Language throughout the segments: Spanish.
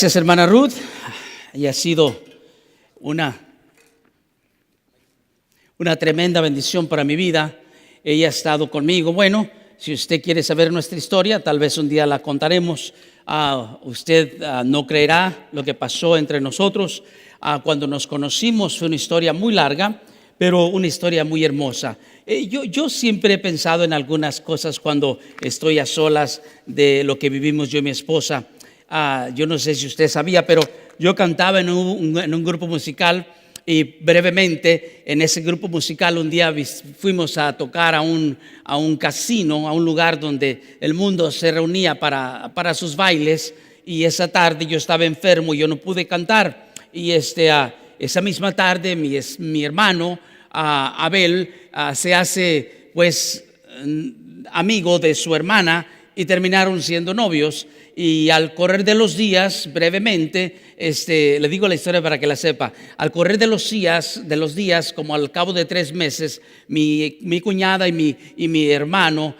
Gracias, hermana Ruth. Y ha sido una tremenda bendición para mi vida. Ella ha estado conmigo. Bueno, si usted quiere saber nuestra historia, tal vez un día la contaremos. Usted no creerá lo que pasó entre nosotros. Cuando nos conocimos fue una historia muy larga, pero una historia muy hermosa. Yo siempre he pensado en algunas cosas cuando estoy a solas de lo que vivimos yo y mi esposa. Yo no sé si usted sabía, pero yo cantaba en un grupo musical y brevemente en ese grupo musical un día fuimos a tocar a un casino, a un lugar donde el mundo se reunía para sus bailes, y esa tarde yo estaba enfermo y yo no pude cantar, y esa misma tarde mi hermano Abel se hace pues amigo de su hermana y terminaron siendo novios. Y al correr de los días, brevemente, le digo la historia para que la sepa. Al correr de los días, como al cabo de 3 meses, mi cuñada y mi hermano,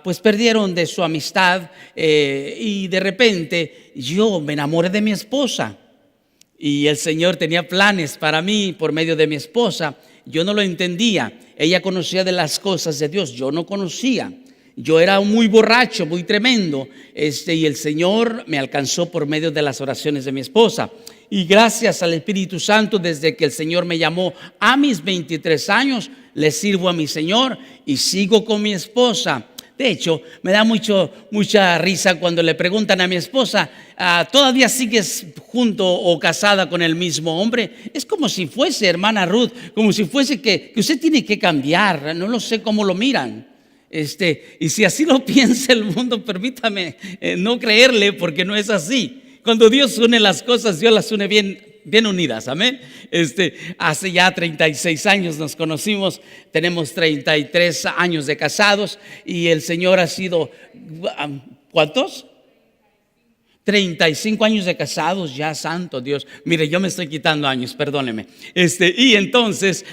pues perdieron de su amistad, y de repente yo me enamoré de mi esposa. Y el Señor tenía planes para mí por medio de mi esposa. Yo no lo entendía. Ella conocía de las cosas de Dios, yo no conocía. Yo era muy borracho, muy tremendo, y el Señor me alcanzó por medio de las oraciones de mi esposa. Y gracias al Espíritu Santo, desde que el Señor me llamó a mis 23 años, le sirvo a mi Señor y sigo con mi esposa. De hecho, me da mucha risa cuando le preguntan a mi esposa, ¿todavía sigues junto o casada con el mismo hombre? Es como si fuese, hermana Ruth, como si fuese que usted tiene que cambiar. No lo sé cómo lo miran. Y si así lo piensa el mundo, permítame no creerle, porque no es así. Cuando Dios une las cosas, Dios las une bien unidas, amén. Hace ya 36 años nos conocimos, tenemos 33 años de casados, y el Señor ha sido, ¿cuántos? 35 años de casados, ya, santo Dios. Mire, yo me estoy quitando años, perdóneme. Y entonces,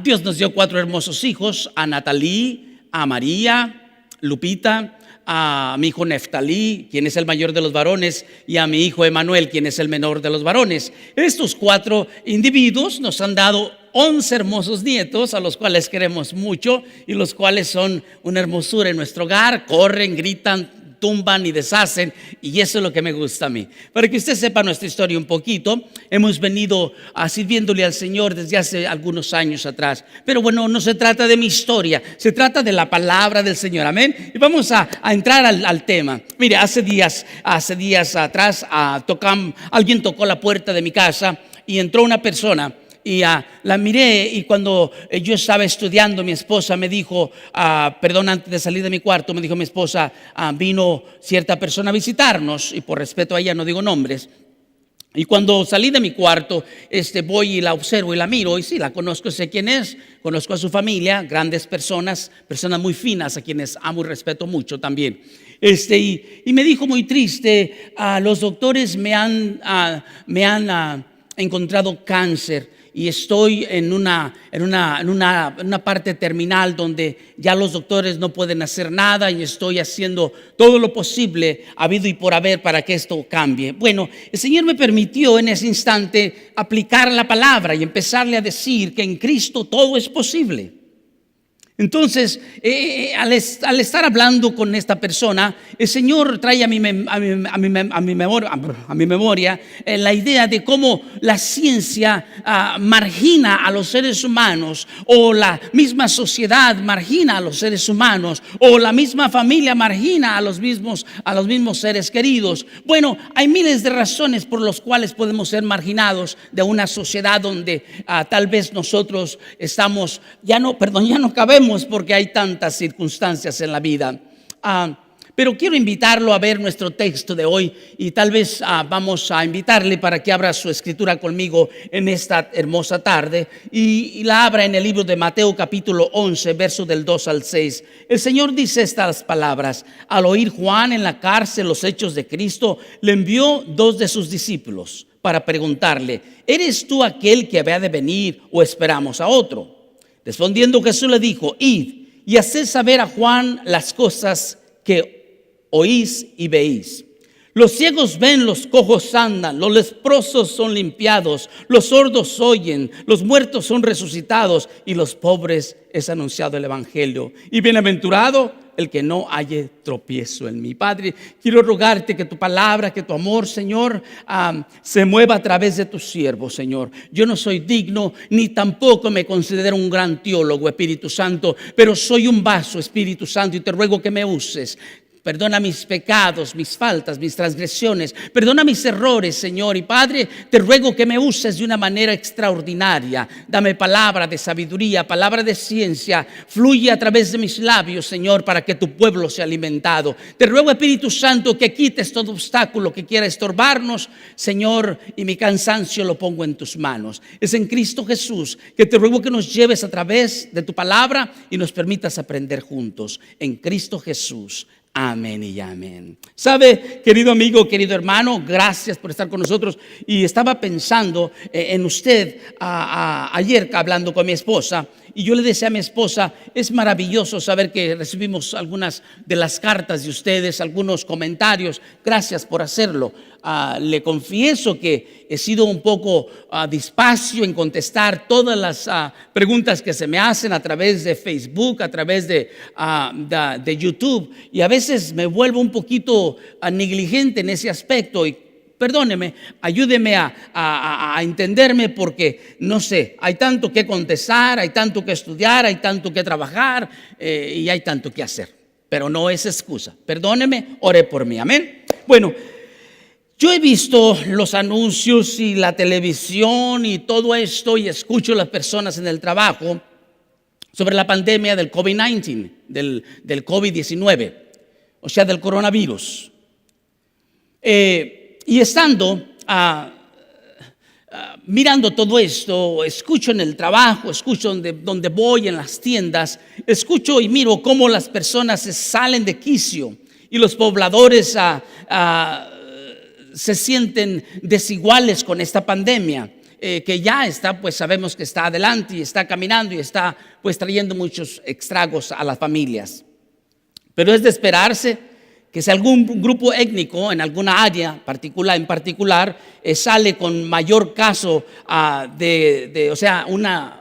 Dios nos dio 4 hermosos hijos: a Natalí, a María, Lupita, a mi hijo Neftalí, quien es el mayor de los varones, y a mi hijo Emanuel, quien es el menor de los varones. Estos 4 individuos nos han dado 11 hermosos nietos, a los cuales queremos mucho y los cuales son una hermosura en nuestro hogar. Corren, gritan, tumban y deshacen, y eso es lo que me gusta a mí. Para que usted sepa nuestra historia un poquito, hemos venido sirviéndole al Señor desde hace algunos años atrás. Pero bueno, no se trata de mi historia, se trata de la palabra del Señor, amén. Y vamos a entrar al tema. Mire, hace días atrás alguien tocó la puerta de mi casa y entró una persona. Y la miré, y cuando yo estaba estudiando, mi esposa me dijo, antes de salir de mi cuarto, me dijo mi esposa, vino cierta persona a visitarnos, y por respeto a ella no digo nombres. Y cuando salí de mi cuarto, voy y la observo y la miro, y sí, la conozco, sé quién es, conozco a su familia, grandes personas muy finas, a quienes amo y respeto mucho también. Y me dijo muy triste, los doctores me han encontrado cáncer, y estoy en una parte terminal donde ya los doctores no pueden hacer nada, y estoy haciendo todo lo posible habido y por haber para que esto cambie. Bueno, el Señor me permitió en ese instante aplicar la palabra y empezarle a decir que en Cristo todo es posible. Entonces, al estar hablando con esta persona, el Señor trae a mi memoria la idea de cómo la ciencia margina a los seres humanos, o la misma sociedad margina a los seres humanos, o la misma familia margina a los mismos seres queridos. Bueno, hay miles de razones por las cuales podemos ser marginados de una sociedad donde tal vez nosotros estamos, ya no cabemos, porque hay tantas circunstancias en la vida. Pero quiero invitarlo a ver nuestro texto de hoy, y tal vez vamos a invitarle para que abra su escritura conmigo en esta hermosa tarde, y la abra en el libro de Mateo capítulo 11, verso del 2 al 6. El Señor dice estas palabras: al oír Juan en la cárcel los hechos de Cristo, le envió 2 de sus discípulos para preguntarle: ¿eres tú aquel que había de venir, o esperamos a otro? Respondiendo Jesús le dijo: id y haced saber a Juan las cosas que oís y veís. Los ciegos ven, los cojos andan, los leprosos son limpiados, los sordos oyen, los muertos son resucitados y los pobres es anunciado el evangelio. Y bienaventurado el que no halle tropiezo en mí. Padre, quiero rogarte que tu palabra, que tu amor, Señor, se mueva a través de tus siervos, Señor. Yo no soy digno, ni tampoco me considero un gran teólogo, Espíritu Santo, pero soy un vaso, Espíritu Santo, y te ruego que me uses. Perdona mis pecados, mis faltas, mis transgresiones. Perdona mis errores, Señor. Y Padre, te ruego que me uses de una manera extraordinaria. Dame palabra de sabiduría, palabra de ciencia. Fluye a través de mis labios, Señor, para que tu pueblo sea alimentado. Te ruego, Espíritu Santo, que quites todo obstáculo que quiera estorbarnos, Señor, y mi cansancio lo pongo en tus manos. Es en Cristo Jesús que te ruego que nos lleves a través de tu palabra y nos permitas aprender juntos. En Cristo Jesús. Amén y amén. Sabe, querido amigo, querido hermano, gracias por estar con nosotros. Y estaba pensando en usted ayer hablando con mi esposa. Y yo le decía a mi esposa, es maravilloso saber que recibimos algunas de las cartas de ustedes, algunos comentarios. Gracias por hacerlo. Le confieso que he sido un poco despacio en contestar todas las preguntas que se me hacen a través de Facebook, a través de YouTube. Y a veces me vuelvo un poquito negligente en ese aspecto. Y perdóneme, ayúdeme a entenderme porque, no sé, hay tanto que contestar, hay tanto que estudiar, hay tanto que trabajar y hay tanto que hacer. Pero no es excusa. Perdóneme, ore por mí. Amén. Bueno, yo he visto los anuncios y la televisión y todo esto y escucho a las personas en el trabajo sobre la pandemia del COVID-19, del COVID-19, o sea, del coronavirus. Y estando mirando todo esto, escucho en el trabajo, escucho donde voy en las tiendas, escucho y miro cómo las personas se salen de quicio y los pobladores se sienten desiguales con esta pandemia. Que ya está, pues sabemos que está adelante y está caminando y está pues trayendo muchos estragos a las familias. Pero es de esperarse que si algún grupo étnico en alguna área en particular sale con mayor caso o sea, una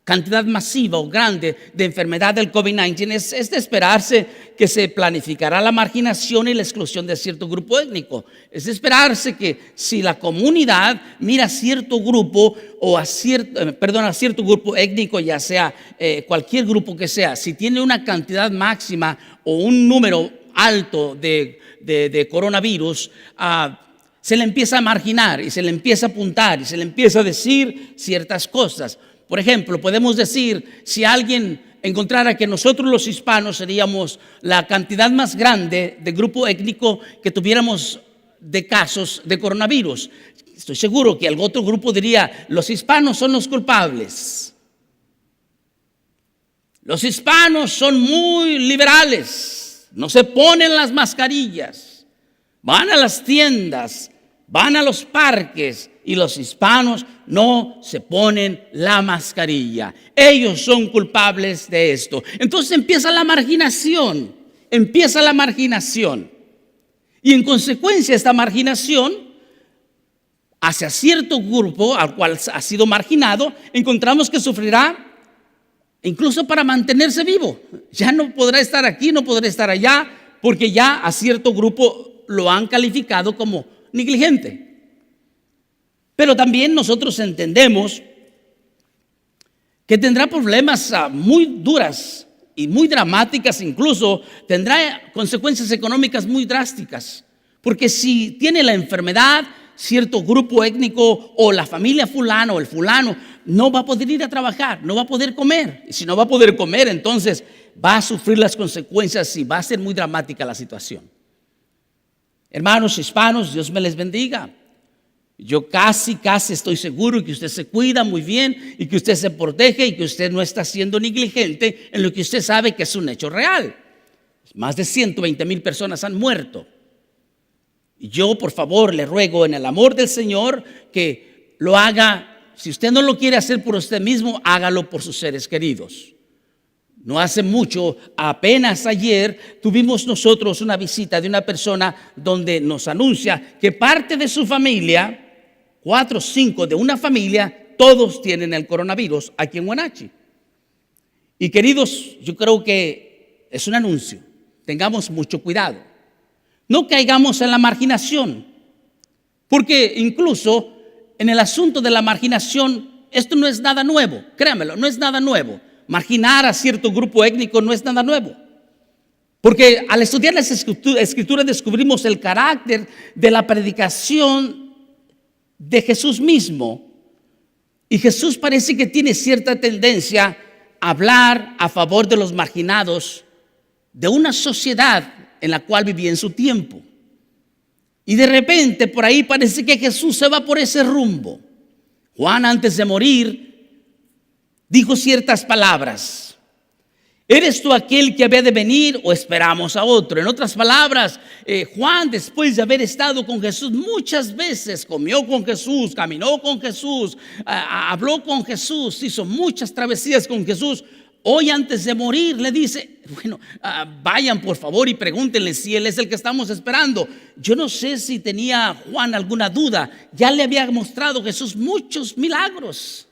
cantidad masiva o grande de enfermedad del COVID-19, es de esperarse que se planificará la marginación y la exclusión de cierto grupo étnico. Es de esperarse que si la comunidad mira a cierto grupo o a cierto grupo étnico, ya sea cualquier grupo que sea, si tiene una cantidad máxima o un número alto de coronavirus, se le empieza a marginar y se le empieza a apuntar y se le empieza a decir ciertas cosas. Por ejemplo, podemos decir, si alguien encontrara que nosotros los hispanos seríamos la cantidad más grande de grupo étnico que tuviéramos de casos de coronavirus, estoy seguro que algún otro grupo diría, los hispanos son los culpables. Los hispanos son muy liberales, no se ponen las mascarillas, van a las tiendas, van a los parques y los hispanos no se ponen la mascarilla. Ellos son culpables de esto. Entonces empieza la marginación. Y en consecuencia esta marginación hacia cierto grupo al cual ha sido marginado, encontramos que sufrirá incluso para mantenerse vivo. Ya no podrá estar aquí, no podrá estar allá, porque ya a cierto grupo lo han calificado como negligente. Pero también nosotros entendemos que tendrá problemas muy duras y muy dramáticas, incluso tendrá consecuencias económicas muy drásticas. Porque si tiene la enfermedad, cierto grupo étnico o la familia fulano o el fulano no va a poder ir a trabajar, no va a poder comer. Y si no va a poder comer, entonces va a sufrir las consecuencias y va a ser muy dramática la situación. Hermanos hispanos, Dios me les bendiga. Yo casi estoy seguro que usted se cuida muy bien y que usted se protege y que usted no está siendo negligente en lo que usted sabe que es un hecho real. Más de 120,000 personas han muerto. Y yo, por favor, le ruego en el amor del Señor que lo haga. Si usted no lo quiere hacer por usted mismo, hágalo por sus seres queridos. No hace mucho, apenas ayer, tuvimos nosotros una visita de una persona donde nos anuncia que parte de su familia, 4 o 5 de una familia, todos tienen el coronavirus aquí en Wenatchee. Y queridos, yo creo que es un anuncio. Tengamos mucho cuidado. No caigamos en la marginación. Porque incluso en el asunto de la marginación, esto no es nada nuevo. Créanmelo, no es nada nuevo. Marginar a cierto grupo étnico no es nada nuevo. Porque al estudiar las escrituras descubrimos el carácter de la predicación de Jesús mismo. Y Jesús parece que tiene cierta tendencia a hablar a favor de los marginados de una sociedad en la cual vivía en su tiempo. Y de repente por ahí parece que Jesús se va por ese rumbo. Juan, antes de morir, dijo ciertas palabras. ¿Eres tú aquel que había de venir o esperamos a otro? En otras palabras, Juan, después de haber estado con Jesús muchas veces, comió con Jesús, caminó con Jesús, habló con Jesús, hizo muchas travesías con Jesús. Hoy, antes de morir, le dice, bueno, vayan por favor y pregúntenle si él es el que estamos esperando. Yo no sé si tenía Juan alguna duda. Ya le había mostrado Jesús muchos milagros.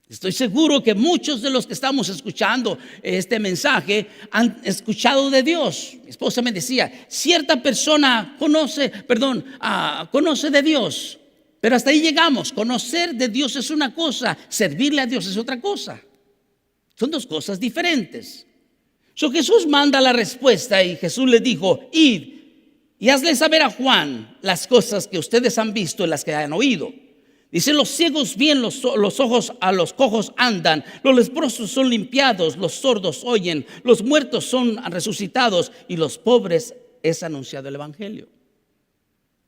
Estoy seguro que muchos de los que estamos escuchando este mensaje han escuchado de Dios. Mi esposa me decía, cierta persona conoce de Dios. Pero hasta ahí llegamos. Conocer de Dios es una cosa, servirle a Dios es otra cosa. Son dos cosas diferentes. Jesús manda la respuesta y Jesús le dijo, id y hazle saber a Juan las cosas que ustedes han visto y las que han oído. Dice, los ciegos ven, los ojos a los cojos andan, los leprosos son limpiados, los sordos oyen, los muertos son resucitados y los pobres es anunciado el evangelio.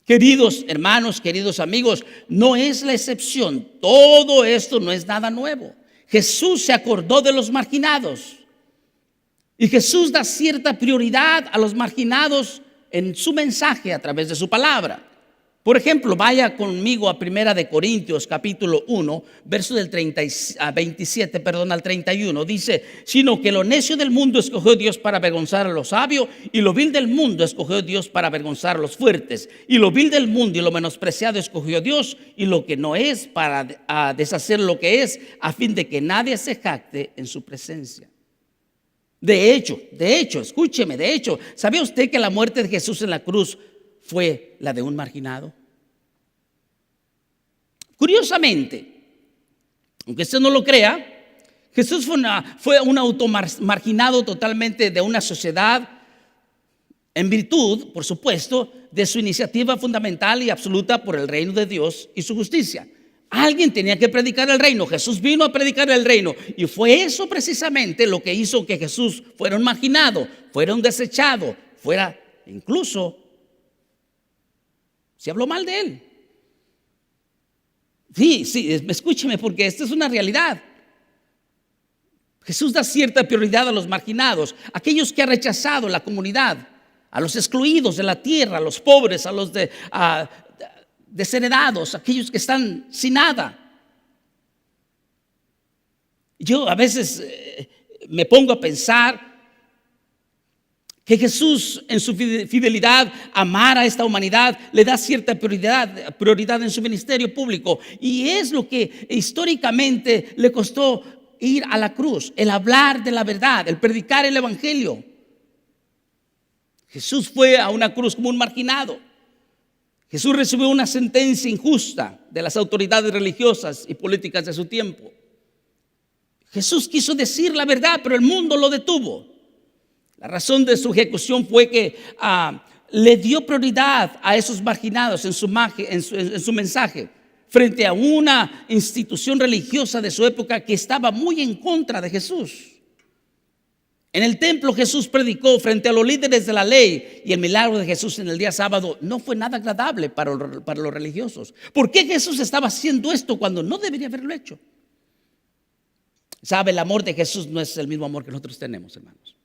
Queridos hermanos, queridos amigos, no es la excepción. Todo esto no es nada nuevo. Jesús se acordó de los marginados y Jesús da cierta prioridad a los marginados en su mensaje a través de su palabra. Por ejemplo, vaya conmigo a 1 de Corintios capítulo 1, verso del 27 al 31. Dice, sino que lo necio del mundo escogió Dios para avergonzar a lo sabio, y lo vil del mundo escogió Dios para avergonzar a los fuertes. Y lo vil del mundo y lo menospreciado escogió Dios, y lo que no es para deshacer lo que es, a fin de que nadie se jacte en su presencia. De hecho, escúcheme, ¿sabía usted que la muerte de Jesús en la cruz fue la de un marginado? Curiosamente, aunque usted no lo crea, Jesús fue un automarginado totalmente de una sociedad en virtud, por supuesto, de su iniciativa fundamental y absoluta por el reino de Dios y su justicia. Alguien tenía que predicar el reino. Jesús vino a predicar el reino y fue eso precisamente lo que hizo que Jesús fuera un marginado, fuera un desechado, fuera incluso se habló mal de él. Sí, escúcheme, porque esta es una realidad. Jesús da cierta prioridad a los marginados, aquellos que ha rechazado la comunidad, a los excluidos de la tierra, a los pobres, a los desheredados, aquellos que están sin nada. Yo a veces me pongo a pensar que Jesús, en su fidelidad, amar a esta humanidad, le da cierta prioridad en su ministerio público. Y es lo que históricamente le costó ir a la cruz, el hablar de la verdad, el predicar el evangelio. Jesús fue a una cruz como un marginado. Jesús recibió una sentencia injusta de las autoridades religiosas y políticas de su tiempo. Jesús quiso decir la verdad, pero el mundo lo detuvo. La razón de su ejecución fue que le dio prioridad a esos marginados en su mensaje, frente a una institución religiosa de su época que estaba muy en contra de Jesús. En el templo Jesús predicó frente a los líderes de la ley, y el milagro de Jesús en el día sábado no fue nada agradable para los religiosos. ¿Por qué Jesús estaba haciendo esto cuando no debería haberlo hecho? Sabe, el amor de Jesús no es el mismo amor que nosotros tenemos, hermanos.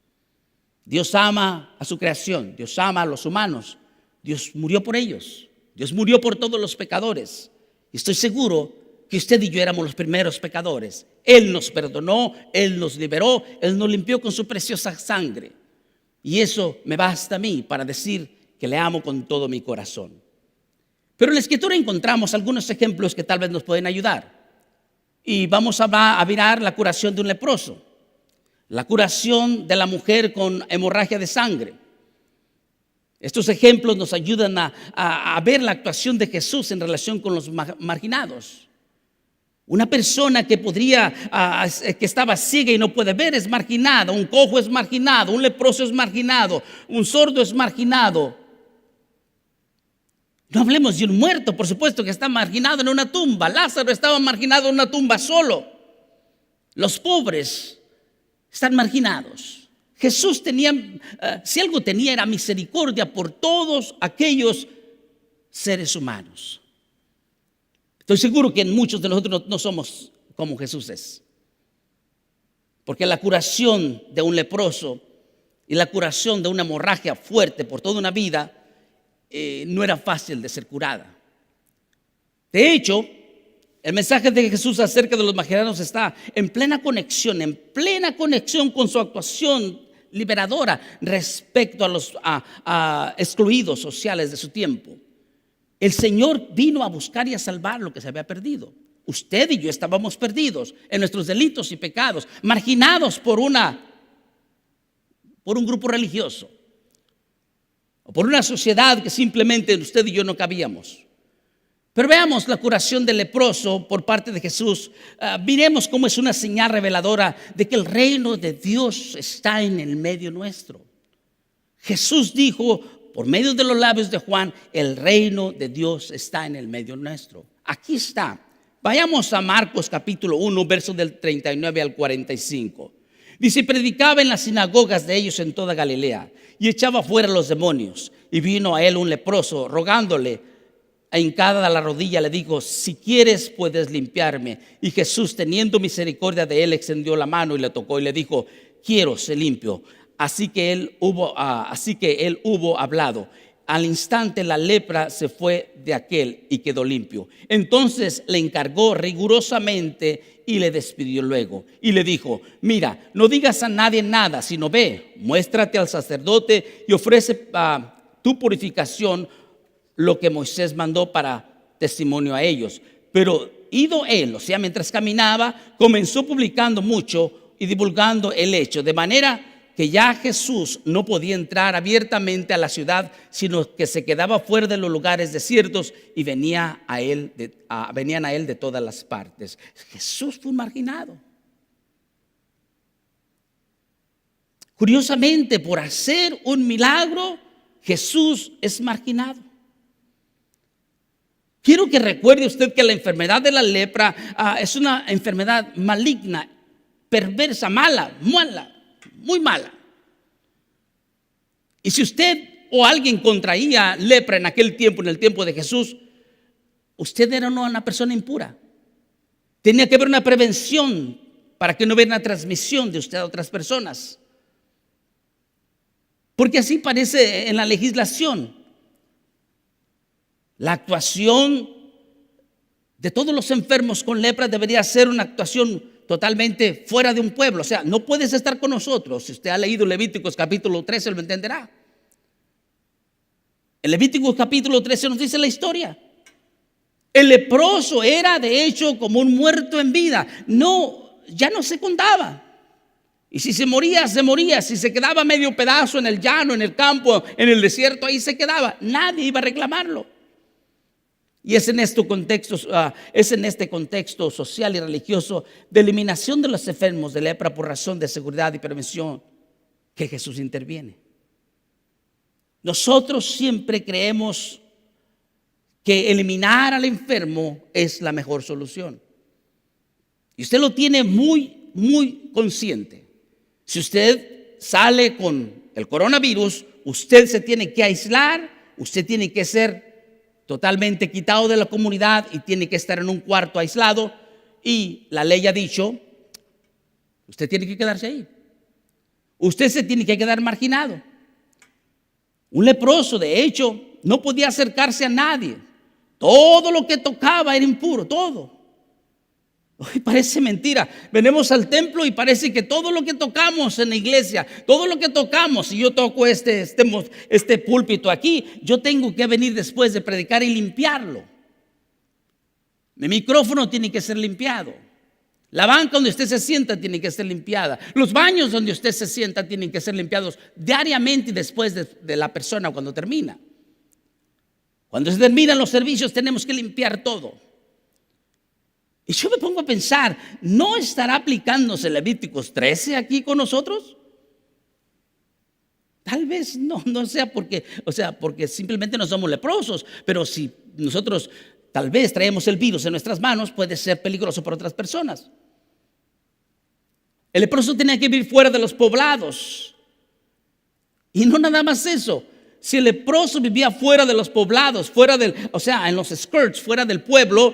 Dios ama a su creación, Dios ama a los humanos, Dios murió por ellos, Dios murió por todos los pecadores. Y estoy seguro que usted y yo éramos los primeros pecadores. Él nos perdonó, Él nos liberó, Él nos limpió con su preciosa sangre. Y eso me basta a mí para decir que le amo con todo mi corazón. Pero en la Escritura encontramos algunos ejemplos que tal vez nos pueden ayudar. Y vamos a mirar la curación de un leproso, la curación de la mujer con hemorragia de sangre. Estos ejemplos nos ayudan a ver la actuación de Jesús en relación con los marginados. Una persona que que estaba ciega y no puede ver es marginada, un cojo es marginado, un leproso es marginado, un sordo es marginado. No hablemos de un muerto, por supuesto, que está marginado en una tumba. Lázaro estaba marginado en una tumba solo. Los pobres están marginados. Jesús si algo tenía, era misericordia por todos aquellos seres humanos. Estoy seguro que muchos de nosotros no somos como Jesús es. Porque la curación de un leproso y la curación de una hemorragia fuerte por toda una vida no era fácil de ser curada. De hecho, el mensaje de Jesús acerca de los marginados está en plena conexión con su actuación liberadora respecto a los excluidos sociales de su tiempo. El Señor vino a buscar y a salvar lo que se había perdido. Usted y yo estábamos perdidos en nuestros delitos y pecados, marginados por un grupo religioso o por una sociedad que simplemente usted y yo no cabíamos. Pero veamos la curación del leproso por parte de Jesús. Miremos cómo es una señal reveladora de que el reino de Dios está en el medio nuestro. Jesús dijo por medio de los labios de Juan: el reino de Dios está en el medio nuestro. Aquí está. Vayamos a Marcos capítulo 1, versos del 39 al 45. Dice: predicaba en las sinagogas de ellos en toda Galilea y echaba fuera los demonios. Y vino a él un leproso, rogándole, hincada a la rodilla, le dijo: si quieres, puedes limpiarme. Y Jesús, teniendo misericordia de él, extendió la mano y le tocó y le dijo: quiero, sé limpio. Así que él hubo hablado. Al instante la lepra se fue de aquel y quedó limpio. Entonces le encargó rigurosamente y le despidió luego. Y le dijo: mira, no digas a nadie nada, sino ve, muéstrate al sacerdote y ofrece tu purificación, lo que Moisés mandó para testimonio a ellos. Pero ido él, o sea, mientras caminaba, comenzó publicando mucho y divulgando el hecho, de manera que ya Jesús no podía entrar abiertamente a la ciudad, sino que se quedaba fuera de los lugares desiertos y venían a él de todas las partes. Jesús fue un marginado. Curiosamente, por hacer un milagro, Jesús es marginado. Quiero que recuerde usted que la enfermedad de la lepra es una enfermedad maligna, perversa, mala, muy mala. Y si usted o alguien contraía lepra en aquel tiempo, en el tiempo de Jesús, usted era una persona impura. Tenía que haber una prevención para que no hubiera una transmisión de usted a otras personas. Porque así parece en la legislación. La actuación de todos los enfermos con lepra debería ser una actuación totalmente fuera de un pueblo. O sea, no puedes estar con nosotros. Si usted ha leído Levíticos capítulo 13, lo entenderá. En Levíticos capítulo 13 nos dice la historia. El leproso era de hecho como un muerto en vida. Ya no se contaba. Y si se moría, se moría. Si se quedaba medio pedazo en el llano, en el campo, en el desierto, ahí se quedaba. Nadie iba a reclamarlo. Y es en este contexto social y religioso de eliminación de los enfermos de lepra por razón de seguridad y prevención que Jesús interviene. Nosotros siempre creemos que eliminar al enfermo es la mejor solución. Y usted lo tiene muy, muy consciente. Si usted sale con el coronavirus, usted se tiene que aislar, usted tiene que ser totalmente quitado de la comunidad y tiene que estar en un cuarto aislado, y la ley ha dicho: usted tiene que quedarse ahí. Usted se tiene que quedar marginado. Un leproso, de hecho, no podía acercarse a nadie. Todo lo que tocaba era impuro, todo. Hoy parece mentira. Venimos al templo y parece que todo lo que tocamos en la iglesia, todo lo que tocamos, si yo toco este púlpito aquí, yo tengo que venir después de predicar y limpiarlo. Mi micrófono tiene que ser limpiado. La banca donde usted se sienta tiene que ser limpiada. Los baños donde usted se sienta tienen que ser limpiados diariamente y después de la persona cuando termina. Cuando se terminan los servicios tenemos que limpiar todo. Y yo me pongo a pensar, ¿no estará aplicándose Levíticos 13 aquí con nosotros? Tal vez no sea porque simplemente no somos leprosos, pero si nosotros tal vez traemos el virus en nuestras manos, puede ser peligroso para otras personas. El leproso tenía que vivir fuera de los poblados. Y no nada más eso. Si el leproso vivía fuera de los poblados, en los skirts, fuera del pueblo,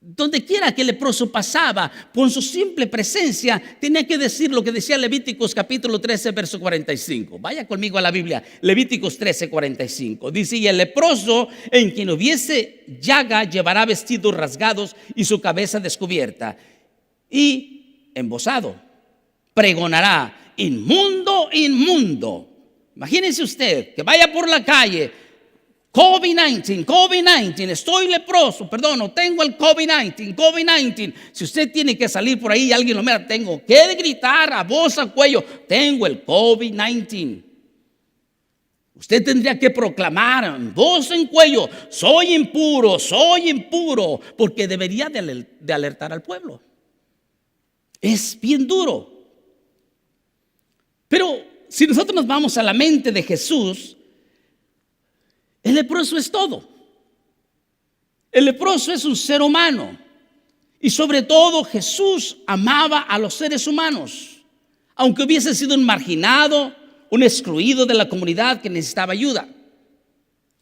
donde quiera que el leproso pasaba, por su simple presencia, tenía que decir lo que decía Levíticos capítulo 13, verso 45. Vaya conmigo a la Biblia, Levíticos 13, 45. Dice, y el leproso en quien hubiese llaga llevará vestidos rasgados y su cabeza descubierta. Y embozado, pregonará, inmundo, inmundo. Imagínense usted que vaya por la calle, COVID-19, estoy leproso, no tengo el COVID-19. Si usted tiene que salir por ahí y alguien lo mira, tengo que gritar a voz a cuello, tengo el COVID-19. Usted tendría que proclamar en voz en cuello, soy impuro, porque debería de alertar al pueblo. Es bien duro. Pero si nosotros nos vamos a la mente de Jesús, el leproso es todo. El leproso es un ser humano. Y sobre todo Jesús amaba a los seres humanos. Aunque hubiese sido un marginado, un excluido de la comunidad que necesitaba ayuda.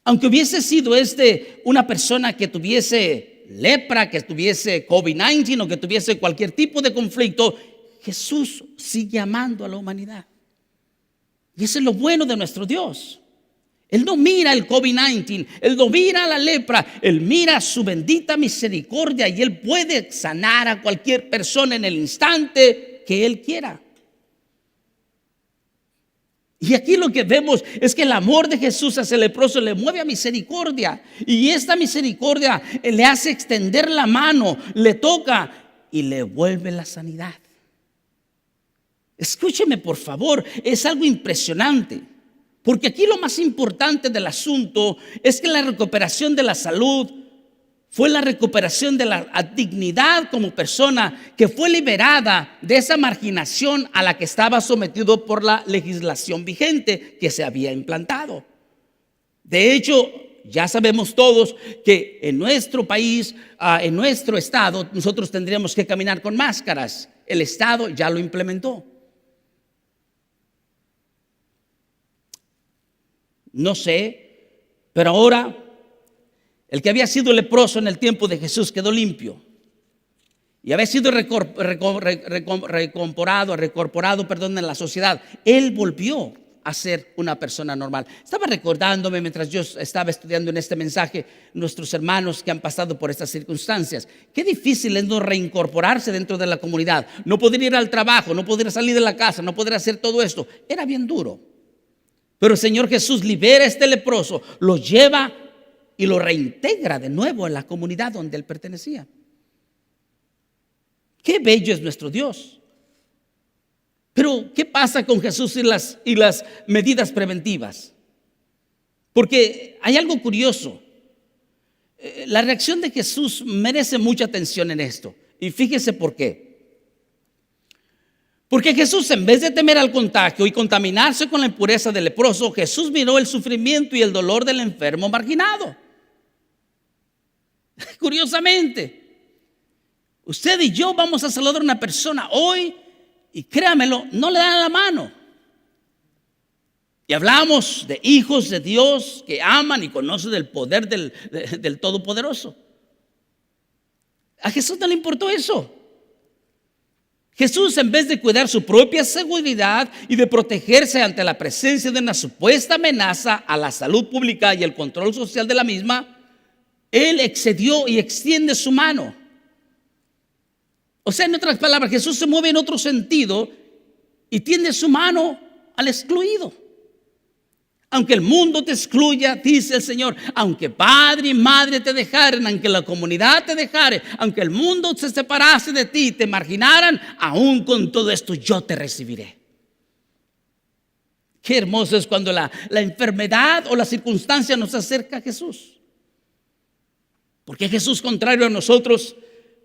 Aunque hubiese sido una persona que tuviese lepra, que tuviese COVID-19 o que tuviese cualquier tipo de conflicto, Jesús sigue amando a la humanidad. Y eso es lo bueno de nuestro Dios. Él no mira el COVID-19, Él no mira la lepra, Él mira su bendita misericordia y Él puede sanar a cualquier persona en el instante que Él quiera. Y aquí lo que vemos es que el amor de Jesús hacia el leproso le mueve a misericordia. Y esta misericordia le hace extender la mano, le toca y le vuelve la sanidad. Escúcheme por favor, es algo impresionante. Porque aquí lo más importante del asunto es que la recuperación de la salud fue la recuperación de la dignidad como persona que fue liberada de esa marginación a la que estaba sometido por la legislación vigente que se había implantado. De hecho, ya sabemos todos que en nuestro país, en nuestro estado, nosotros tendríamos que caminar con máscaras. El estado ya lo implementó. No sé, pero ahora el que había sido leproso en el tiempo de Jesús quedó limpio y había sido recorporado en la sociedad. Él volvió a ser una persona normal. Estaba recordándome mientras yo estaba estudiando en este mensaje nuestros hermanos que han pasado por estas circunstancias. Qué difícil es no reincorporarse dentro de la comunidad, no poder ir al trabajo, no poder salir de la casa, no poder hacer todo esto. Era bien duro. Pero el Señor Jesús libera a este leproso, lo lleva y lo reintegra de nuevo en la comunidad donde él pertenecía. Qué bello es nuestro Dios. Pero ¿qué pasa con Jesús y las medidas preventivas? Porque hay algo curioso. La reacción de Jesús merece mucha atención en esto. Y fíjese por qué. Porque Jesús, en vez de temer al contagio y contaminarse con la impureza del leproso, Jesús miró el sufrimiento y el dolor del enfermo marginado. Curiosamente, usted y yo vamos a saludar a una persona hoy y créamelo, no le dan la mano. Y hablamos de hijos de Dios que aman y conocen el poder del Todopoderoso. A Jesús no le importó eso. Jesús, en vez de cuidar su propia seguridad y de protegerse ante la presencia de una supuesta amenaza a la salud pública y el control social de la misma, Él excedió y extiende su mano. O sea, en otras palabras, Jesús se mueve en otro sentido y tiende su mano al excluido. Aunque el mundo te excluya, dice el Señor, aunque padre y madre te dejaren, aunque la comunidad te dejare, aunque el mundo se separase de ti y te marginaran, aún con todo esto yo te recibiré. Qué hermoso es cuando la enfermedad o la circunstancia nos acerca a Jesús. Porque Jesús, contrario a nosotros,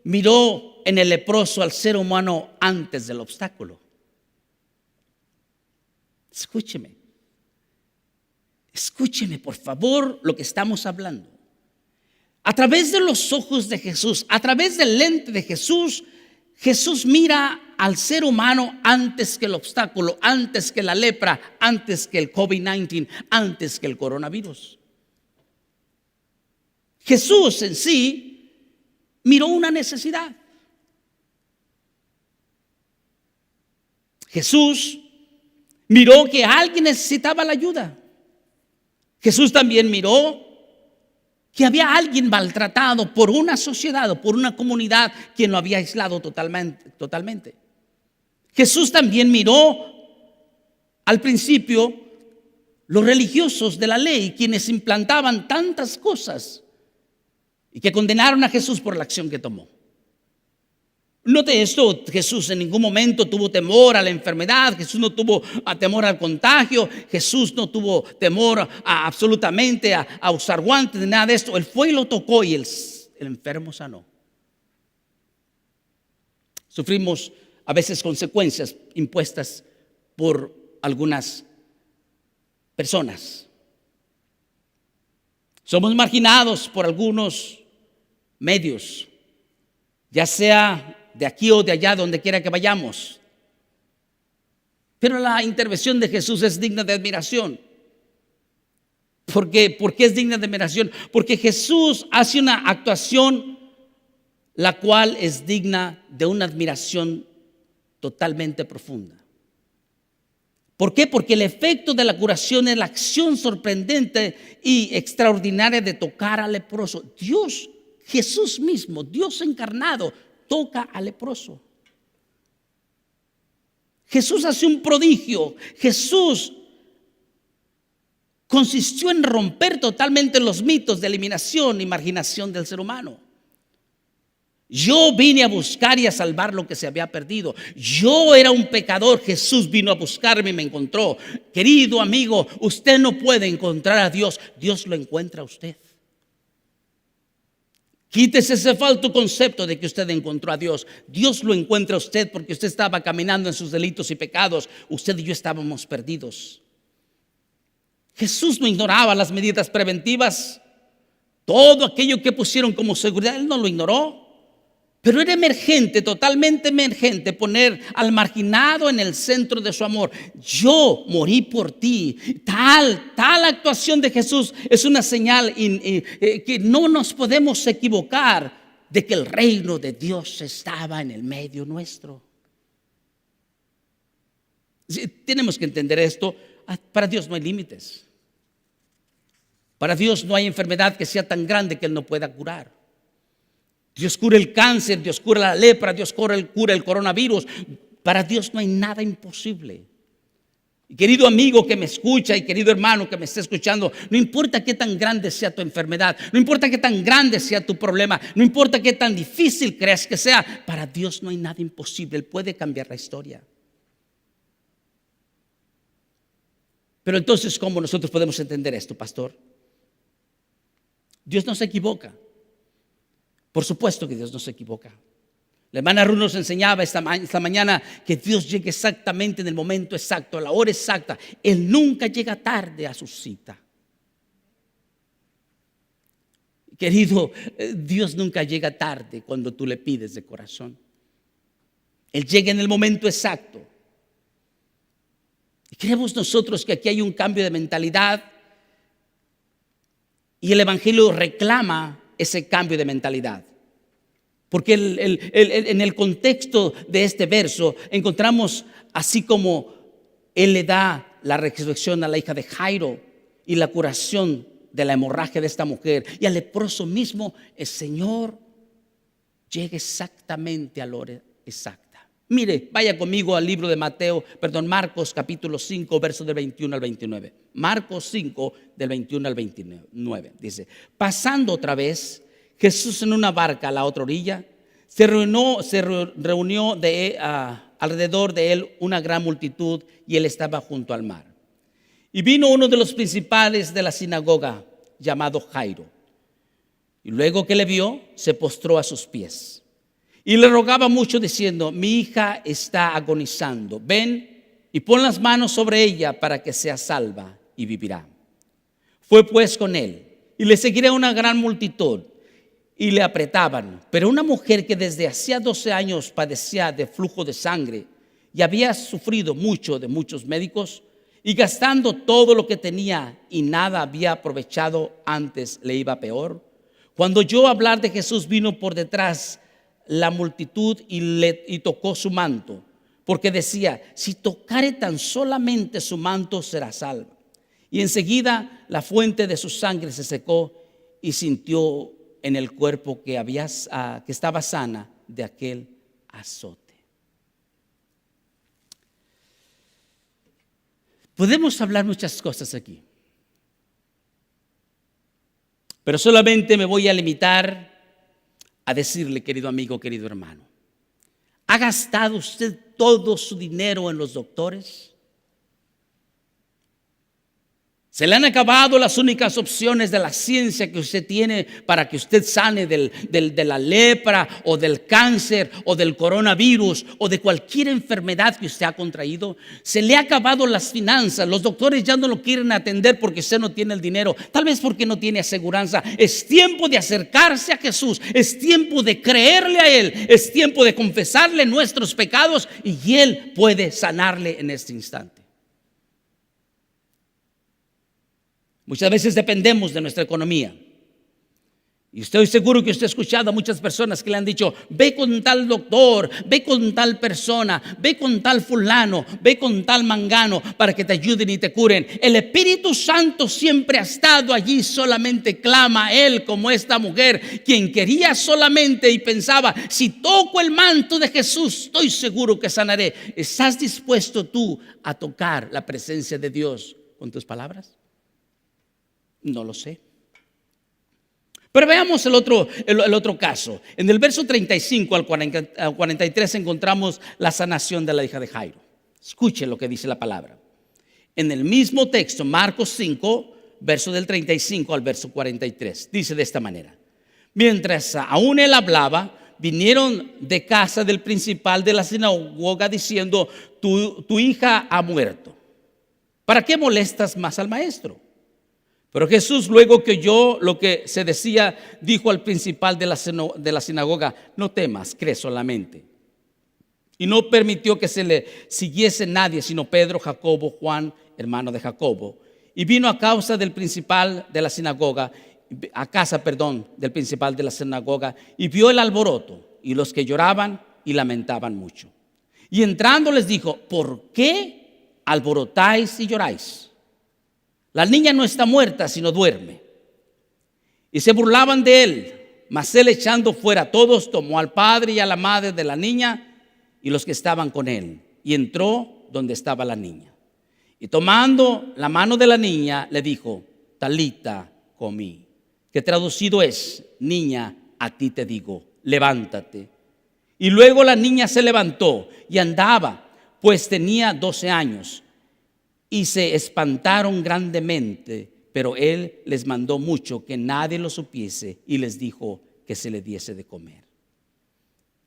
miró en el leproso al ser humano antes del obstáculo. Escúcheme por favor lo que estamos hablando. A través de los ojos de Jesús, a través del lente de Jesús, Jesús mira al ser humano antes que el obstáculo, antes que la lepra, antes que el COVID-19, antes que el coronavirus. Jesús en sí miró una necesidad. Jesús miró que alguien necesitaba la ayuda. Jesús también miró que había alguien maltratado por una sociedad o por una comunidad quien lo había aislado totalmente. Jesús también miró al principio los religiosos de la ley, quienes implantaban tantas cosas y que condenaron a Jesús por la acción que tomó. Note esto, Jesús en ningún momento tuvo temor a la enfermedad, Jesús no tuvo temor al contagio, Jesús no tuvo temor absolutamente a usar guantes, ni nada de esto. Él fue y lo tocó y el enfermo sanó. Sufrimos a veces consecuencias impuestas por algunas personas. Somos marginados por algunos medios, ya sea de aquí o de allá, donde quiera que vayamos. Pero la intervención de Jesús es digna de admiración. ¿Por qué es digna de admiración? Porque Jesús hace una actuación la cual es digna de una admiración totalmente profunda. ¿Por qué? Porque el efecto de la curación es la acción sorprendente y extraordinaria de tocar al leproso. Dios, Jesús mismo, Dios encarnado, toca al leproso. Jesús hace un prodigio. Jesús consistió en romper totalmente los mitos de eliminación y marginación del ser humano. Yo vine a buscar y a salvar lo que se había perdido. Yo era un pecador, Jesús vino a buscarme y me encontró. Querido amigo, usted no puede encontrar a Dios, Dios lo encuentra a usted. Quítese ese falso concepto de que usted encontró a Dios. Dios lo encuentra a usted porque usted estaba caminando en sus delitos y pecados. Usted y yo estábamos perdidos. Jesús no ignoraba las medidas preventivas. Todo aquello que pusieron como seguridad, Él no lo ignoró. Pero era emergente, totalmente emergente, poner al marginado en el centro de su amor. Yo morí por ti. Tal actuación de Jesús es una señal que no nos podemos equivocar de que el reino de Dios estaba en el medio nuestro. Tenemos que entender esto. Para Dios no hay límites. Para Dios no hay enfermedad que sea tan grande que Él no pueda curar. Dios cura el cáncer, Dios cura la lepra, Dios cura el coronavirus. Para Dios no hay nada imposible. Y querido amigo que me escucha y querido hermano que me está escuchando, no importa qué tan grande sea tu enfermedad, no importa qué tan grande sea tu problema, no importa qué tan difícil creas que sea, para Dios no hay nada imposible. Él puede cambiar la historia. Pero entonces, ¿cómo nosotros podemos entender esto, pastor? Dios no se equivoca. Por supuesto que Dios no se equivoca. La hermana Ruth nos enseñaba esta mañana que Dios llega exactamente en el momento exacto, a la hora exacta. Él nunca llega tarde a su cita. Querido, Dios nunca llega tarde cuando tú le pides de corazón. Él llega en el momento exacto. Y creemos nosotros que aquí hay un cambio de mentalidad y el Evangelio reclama ese cambio de mentalidad. Porque en el contexto de este verso encontramos así como Él le da la resurrección a la hija de Jairo y la curación de la hemorragia de esta mujer y al leproso mismo, el Señor llega exactamente a la hora exacta. Mire, vaya conmigo al libro de Marcos capítulo 5, versos del 21 al 29. Marcos 5, del 21 al 29. Dice: pasando otra vez Jesús en una barca a la otra orilla, se reunió alrededor de él una gran multitud, y él estaba junto al mar. Y vino uno de los principales de la sinagoga, llamado Jairo, y luego que le vio, se postró a sus pies y le rogaba mucho, diciendo: mi hija está agonizando, ven y pon las manos sobre ella para que sea salva y vivirá. Fue pues con él, y le seguía una gran multitud, y le apretaban. Pero una mujer que desde hacía 12 años padecía de flujo de sangre, y había sufrido mucho de muchos médicos, y gastando todo lo que tenía, y nada había aprovechado, antes le iba peor, cuando oyó hablar de Jesús, vino por detrás la multitud y tocó su manto, porque decía: si tocare tan solamente su manto, será salva. Y enseguida la fuente de su sangre se secó, y sintió en el cuerpo que estaba sana de aquel azote. Podemos hablar muchas cosas aquí, pero solamente me voy a limitar a decirle, querido amigo, querido hermano: ¿ha gastado usted todo su dinero en los doctores? ¿Se le han acabado las únicas opciones de la ciencia que usted tiene para que usted sane de la lepra o del cáncer o del coronavirus o de cualquier enfermedad que usted ha contraído? ¿Se le ha acabado las finanzas? Los doctores ya no lo quieren atender porque usted no tiene el dinero, tal vez porque no tiene aseguranza. Es tiempo de acercarse a Jesús, es tiempo de creerle a Él, es tiempo de confesarle nuestros pecados, y Él puede sanarle en este instante. Muchas veces dependemos de nuestra economía. Y estoy seguro que usted ha escuchado a muchas personas que le han dicho: ve con tal doctor, ve con tal persona, ve con tal fulano, ve con tal mangano para que te ayuden y te curen. El Espíritu Santo siempre ha estado allí, solamente clama a Él, como esta mujer, quien quería solamente y pensaba: si toco el manto de Jesús, estoy seguro que sanaré. ¿Estás dispuesto tú a tocar la presencia de Dios con tus palabras? No lo sé. Pero veamos el otro caso. En el verso 35 al 43 encontramos la sanación de la hija de Jairo. Escuche lo que dice la palabra. En el mismo texto, Marcos 5, verso del 35 al verso 43. Dice de esta manera: mientras aún él hablaba, vinieron de casa del principal de la sinagoga diciendo: tu hija ha muerto. ¿Para qué molestas más al maestro? Pero Jesús, luego que oyó lo que se decía, dijo al principal de la sinagoga: no temas, cree solamente. Y no permitió que se le siguiese nadie, sino Pedro, Jacobo, Juan, hermano de Jacobo. Y vino a casa del principal de la sinagoga, y vio el alboroto y los que lloraban y lamentaban mucho. Y entrando les dijo: ¿por qué alborotáis y lloráis? La niña no está muerta, sino duerme. Y se burlaban de él. Mas él, echando fuera a todos, tomó al padre y a la madre de la niña y los que estaban con él, y entró donde estaba la niña. Y tomando la mano de la niña, le dijo: Talita cumi, que traducido es: niña, a ti te digo, levántate. Y luego la niña se levantó y andaba, pues tenía 12 años. Y se espantaron grandemente, pero él les mandó mucho que nadie lo supiese, y les dijo que se le diese de comer.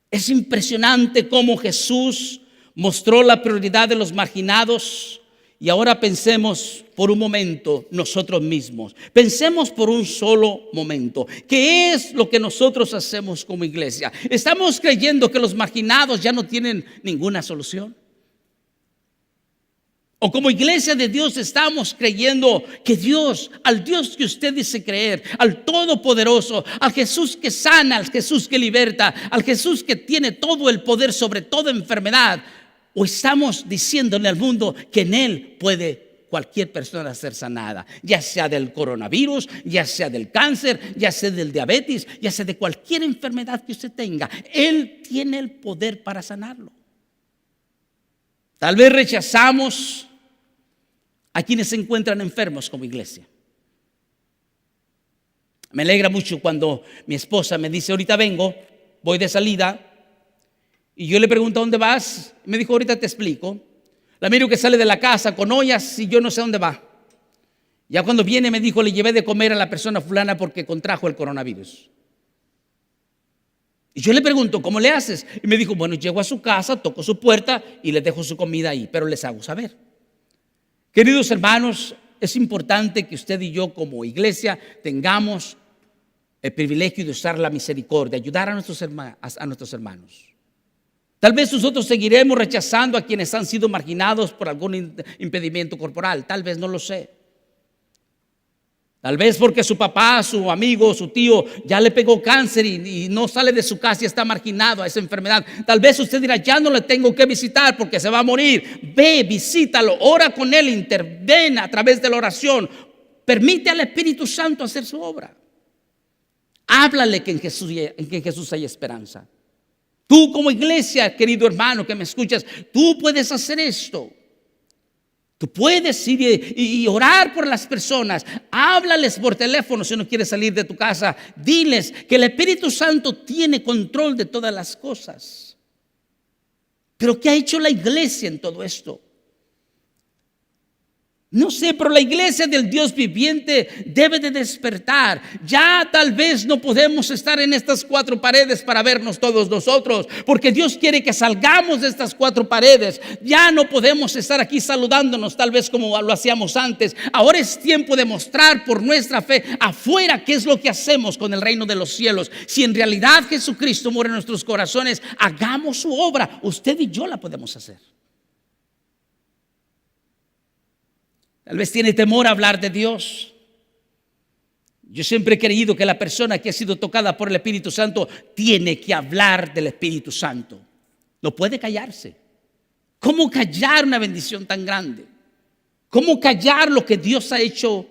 Es impresionante cómo Jesús mostró la prioridad de los marginados. Y ahora pensemos por un momento nosotros mismos. Pensemos por un solo momento. ¿Qué es lo que nosotros hacemos como iglesia? ¿Estamos creyendo que los marginados ya no tienen ninguna solución? O como iglesia de Dios estamos creyendo que Dios, al Dios que usted dice creer, al Todopoderoso, al Jesús que sana, al Jesús que liberta, al Jesús que tiene todo el poder sobre toda enfermedad, o estamos diciéndole al mundo que en Él puede cualquier persona a ser sanada, ya sea del coronavirus, ya sea del cáncer, ya sea del diabetes, ya sea de cualquier enfermedad que usted tenga. Él tiene el poder para sanarlo. Tal vez rechazamos a quienes se encuentran enfermos como iglesia. Me alegra mucho cuando mi esposa me dice: ahorita vengo, voy de salida. Y yo le pregunto: ¿a dónde vas? Y me dijo: ahorita te explico. La miro que sale de la casa con ollas y yo no sé dónde va. Ya cuando viene me dijo: le llevé de comer a la persona fulana porque contrajo el coronavirus. Y yo le pregunto: ¿cómo le haces? Y me dijo: bueno, llego a su casa, toco su puerta y les dejo su comida ahí, pero les hago saber. Queridos hermanos, es importante que usted y yo como iglesia tengamos el privilegio de usar la misericordia, ayudar a nuestros hermanos. Tal vez nosotros seguiremos rechazando a quienes han sido marginados por algún impedimento corporal. Tal vez, no lo sé. Tal vez porque su papá, su amigo, su tío ya le pegó cáncer y no sale de su casa y está marginado a esa enfermedad. Tal vez usted dirá: ya no le tengo que visitar porque se va a morir. Ve, visítalo, ora con él, interviene a través de la oración. Permite al Espíritu Santo hacer su obra. Háblale que en Jesús hay esperanza. Tú como iglesia, querido hermano que me escuchas, tú puedes hacer esto. Tú puedes ir y orar por las personas. Háblales por teléfono si no quieres salir de tu casa. Diles que el Espíritu Santo tiene control de todas las cosas. Pero ¿qué ha hecho la iglesia en todo esto? No sé, pero la iglesia del Dios viviente debe de despertar. Ya tal vez no podemos estar en estas cuatro paredes para vernos todos nosotros, porque Dios quiere que salgamos de estas cuatro paredes. Ya no podemos estar aquí saludándonos tal vez como lo hacíamos antes. Ahora es tiempo de mostrar por nuestra fe afuera qué es lo que hacemos con el reino de los cielos. Si en realidad Jesucristo muere en nuestros corazones, hagamos su obra. Usted y yo la podemos hacer. Tal vez tiene temor a hablar de Dios. Yo siempre he creído que la persona que ha sido tocada por el Espíritu Santo tiene que hablar del Espíritu Santo. No puede callarse. ¿Cómo callar una bendición tan grande? ¿Cómo callar lo que Dios ha hecho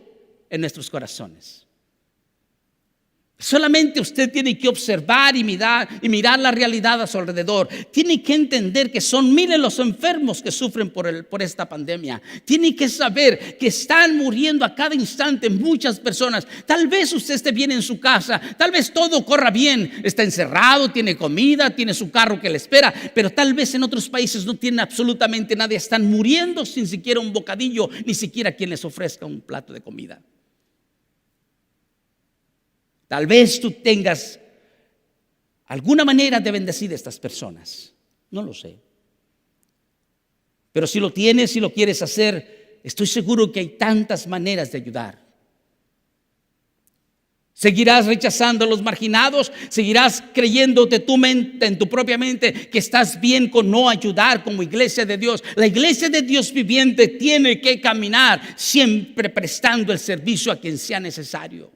en nuestros corazones? Solamente usted tiene que observar y mirar la realidad a su alrededor. Tiene que entender que son miles los enfermos que sufren por esta pandemia. Tiene que saber que están muriendo a cada instante muchas personas. Tal vez usted esté bien en su casa, tal vez todo corra bien, está encerrado, tiene comida, tiene su carro que le espera, pero tal vez en otros países no tienen absolutamente nada. Están muriendo sin siquiera un bocadillo, ni siquiera quien les ofrezca un plato de comida. Tal vez tú tengas alguna manera de bendecir a estas personas. No lo sé. Pero si lo tienes, si lo quieres hacer, estoy seguro que hay tantas maneras de ayudar. Seguirás rechazando a los marginados, seguirás creyendo en tu propia mente que estás bien con no ayudar como iglesia de Dios. La iglesia de Dios viviente tiene que caminar siempre prestando el servicio a quien sea necesario.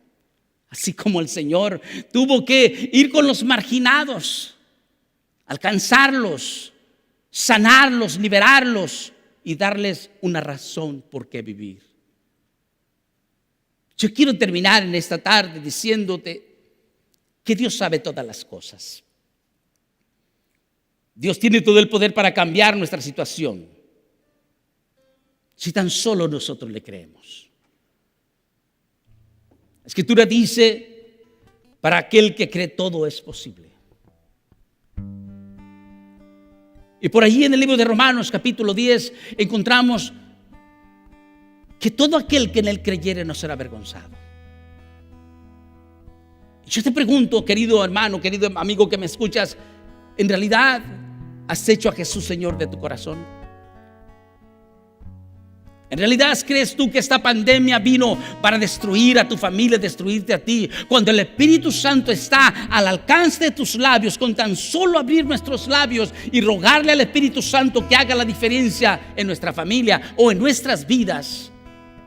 Así como el Señor tuvo que ir con los marginados, alcanzarlos, sanarlos, liberarlos y darles una razón por qué vivir. Yo quiero terminar en esta tarde diciéndote que Dios sabe todas las cosas. Dios tiene todo el poder para cambiar nuestra situación, si tan solo nosotros le creemos. La Escritura dice: para aquel que cree todo es posible. Y por allí en el libro de Romanos capítulo 10 encontramos que todo aquel que en él creyere no será avergonzado. Yo te pregunto, querido hermano, querido amigo que me escuchas, ¿en realidad has hecho a Jesús Señor de tu corazón? ¿En realidad crees tú que esta pandemia vino para destruir a tu familia, destruirte a ti? Cuando el Espíritu Santo está al alcance de tus labios, con tan solo abrir nuestros labios y rogarle al Espíritu Santo que haga la diferencia en nuestra familia o en nuestras vidas,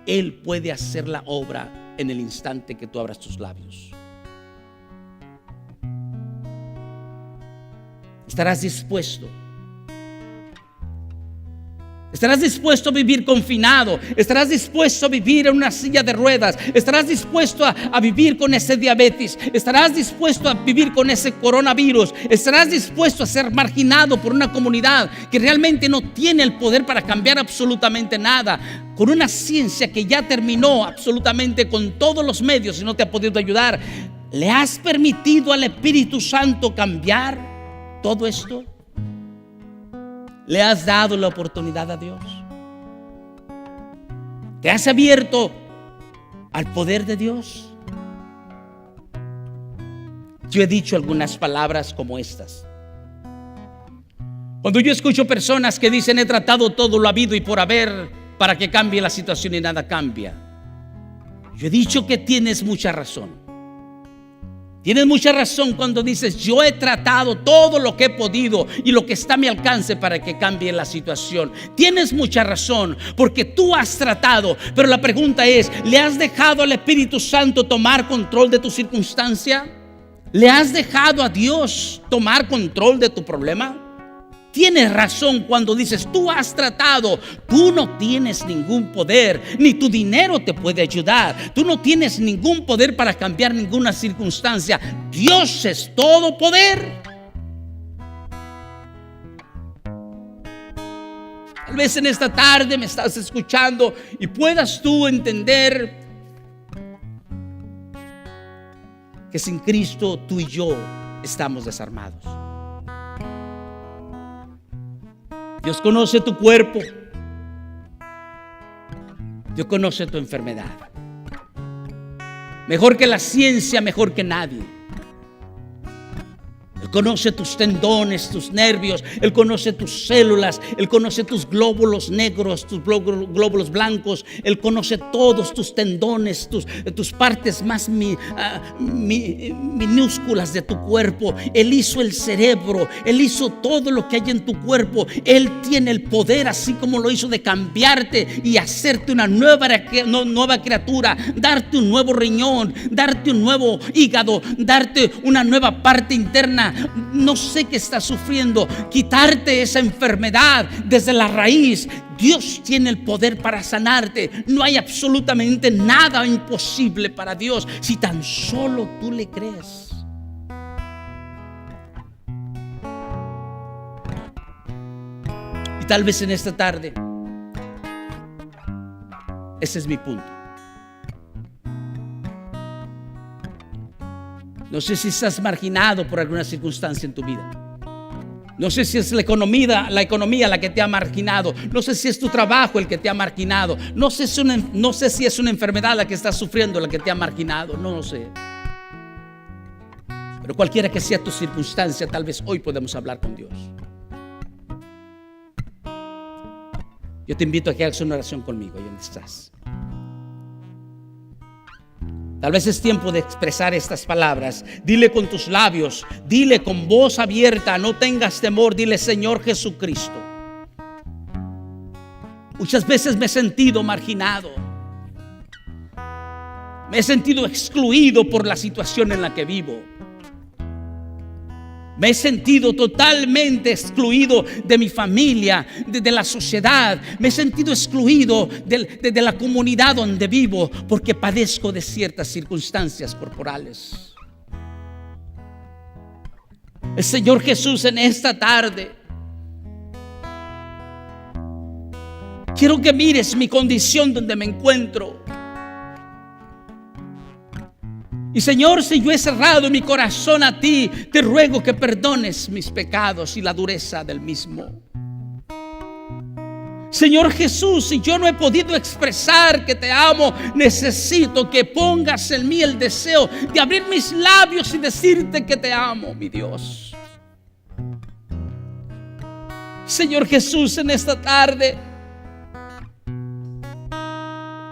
Él puede hacer la obra en el instante que tú abras tus labios. ¿Estarás dispuesto? Estarás dispuesto a vivir confinado. Estarás dispuesto a vivir en una silla de ruedas. Estarás dispuesto a vivir con ese diabetes. Estarás dispuesto a vivir con ese coronavirus. Estarás dispuesto a ser marginado por una comunidad que realmente no tiene el poder para cambiar absolutamente nada, con una ciencia que ya terminó absolutamente con todos los medios y no te ha podido ayudar. ¿Le has permitido al Espíritu Santo cambiar todo esto? ¿Le has dado la oportunidad a Dios? ¿Te has abierto al poder de Dios? Yo he dicho algunas palabras como estas. Cuando yo escucho personas que dicen: he tratado todo lo habido y por haber para que cambie la situación, y nada cambia, yo he dicho que tienes mucha razón. Tienes mucha razón cuando dices: yo he tratado todo lo que he podido y lo que está a mi alcance para que cambie la situación. Tienes mucha razón porque tú has tratado, pero la pregunta es: ¿le has dejado al Espíritu Santo tomar control de tu circunstancia? ¿Le has dejado a Dios tomar control de tu problema? Tienes razón cuando dices: tú has tratado. Tú no tienes ningún poder, ni tu dinero te puede ayudar. Tú no tienes ningún poder para cambiar ninguna circunstancia. Dios es todo poder. Tal vez en esta tarde me estás escuchando y puedas tú entender que sin Cristo tú y yo estamos desarmados. Dios conoce tu cuerpo. Dios conoce tu enfermedad. Mejor que la ciencia, mejor que nadie. Él conoce tus tendones, tus nervios. Él conoce tus células. Él conoce tus glóbulos negros, tus glóbulos blancos. Él conoce todos tus tendones, tus partes más minúsculas de tu cuerpo. Él hizo el cerebro. Él hizo todo lo que hay en tu cuerpo. Él tiene el poder, así como lo hizo, de cambiarte y hacerte una nueva criatura, darte un nuevo riñón, darte un nuevo hígado, darte una nueva parte interna. No sé qué estás sufriendo, quitarte esa enfermedad desde la raíz. Dios tiene el poder para sanarte. No hay absolutamente nada imposible para Dios si tan solo tú le crees. Y tal vez en esta tarde, ese es mi punto. No sé si estás marginado por alguna circunstancia en tu vida. No sé si es la economía la que te ha marginado. No sé si es tu trabajo el que te ha marginado. No sé si es una enfermedad la que estás sufriendo la que te ha marginado. No lo sé. Pero cualquiera que sea tu circunstancia, tal vez hoy podemos hablar con Dios. Yo te invito a que hagas una oración conmigo ahí donde estás. Tal vez es tiempo de expresar estas palabras. Dile con tus labios, dile con voz abierta, no tengas temor. Dile: Señor Jesucristo, muchas veces me he sentido marginado, me he sentido excluido por la situación en la que vivo. Me he sentido totalmente excluido de mi familia, de la sociedad. Me he sentido excluido de la comunidad donde vivo, porque padezco de ciertas circunstancias corporales. El Señor Jesús, en esta tarde, quiero que mires mi condición donde me encuentro. Y Señor, si yo he cerrado mi corazón a ti, te ruego que perdones mis pecados y la dureza del mismo. Señor Jesús, si yo no he podido expresar que te amo, necesito que pongas en mí el deseo de abrir mis labios y decirte que te amo, mi Dios. Señor Jesús, en esta tarde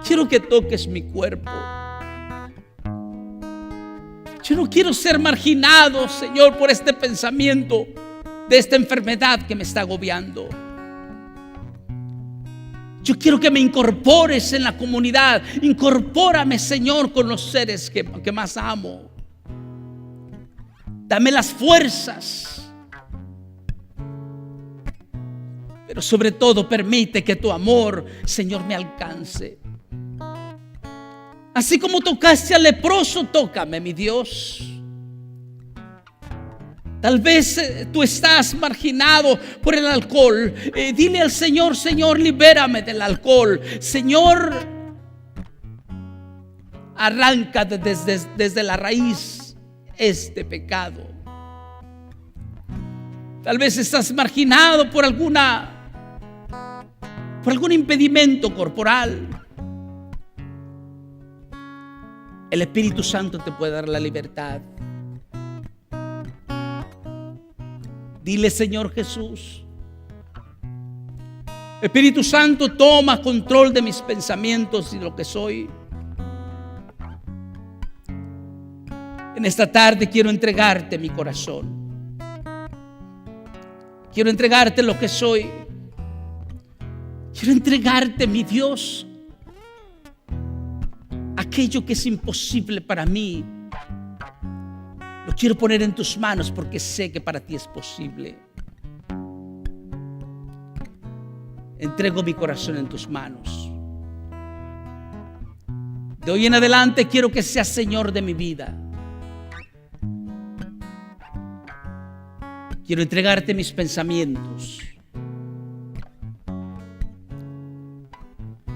quiero que toques mi cuerpo. Yo no quiero ser marginado, Señor, por este pensamiento de esta enfermedad que me está agobiando. Yo quiero que me incorpores en la comunidad. Incorpórame, Señor, con los seres que más amo. Dame las fuerzas. Pero sobre todo permite que tu amor, Señor, me alcance. Así como tocaste al leproso, tócame, mi Dios. Tal vez tú estás marginado por el alcohol. Dile al Señor: Señor, libérame del alcohol. Señor, arranca desde la raíz este pecado. Tal vez estás marginado por algún impedimento corporal. El Espíritu Santo te puede dar la libertad. Dile: Señor Jesús, Espíritu Santo, toma control de mis pensamientos y de lo que soy. En esta tarde quiero entregarte mi corazón. Quiero entregarte lo que soy. Quiero entregarte, mi Dios, aquello que es imposible para mí. Lo quiero poner en tus manos porque sé que para ti es posible. Entrego mi corazón en tus manos. De hoy en adelante quiero que seas Señor de mi vida. Quiero entregarte mis pensamientos.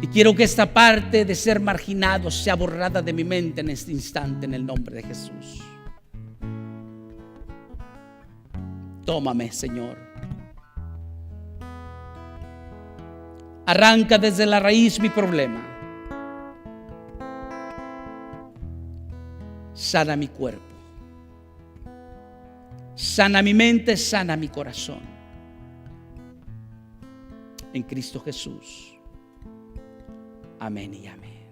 Y quiero que esta parte de ser marginado sea borrada de mi mente en este instante, en el nombre de Jesús. Tómame, Señor. Arranca desde la raíz mi problema. Sana mi cuerpo. Sana mi mente, sana mi corazón. En Cristo Jesús. Amén y amén.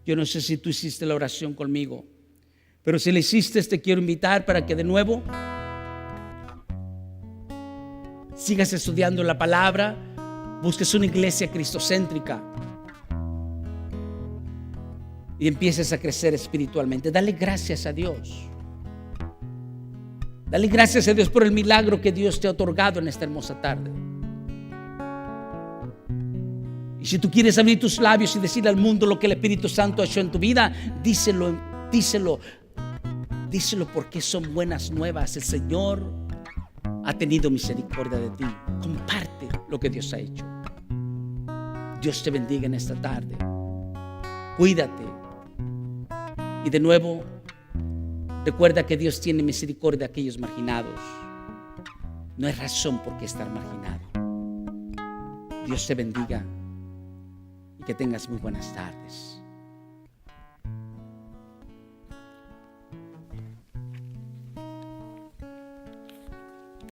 Yo no sé si tú hiciste la oración conmigo, pero si la hiciste, te quiero invitar para que de nuevo sigas estudiando la palabra, busques una iglesia cristocéntrica y empieces a crecer espiritualmente. Dale gracias a Dios. Dale gracias a Dios por el milagro que Dios te ha otorgado en esta hermosa tarde. Y si tú quieres abrir tus labios y decirle al mundo lo que el Espíritu Santo ha hecho en tu vida, díselo, díselo, díselo, porque son buenas nuevas. El Señor ha tenido misericordia de ti. Comparte lo que Dios ha hecho. Dios te bendiga en esta tarde. Cuídate. Y de nuevo, recuerda que Dios tiene misericordia de aquellos marginados. No hay razón por qué estar marginado. Dios te bendiga y que tengas muy buenas tardes.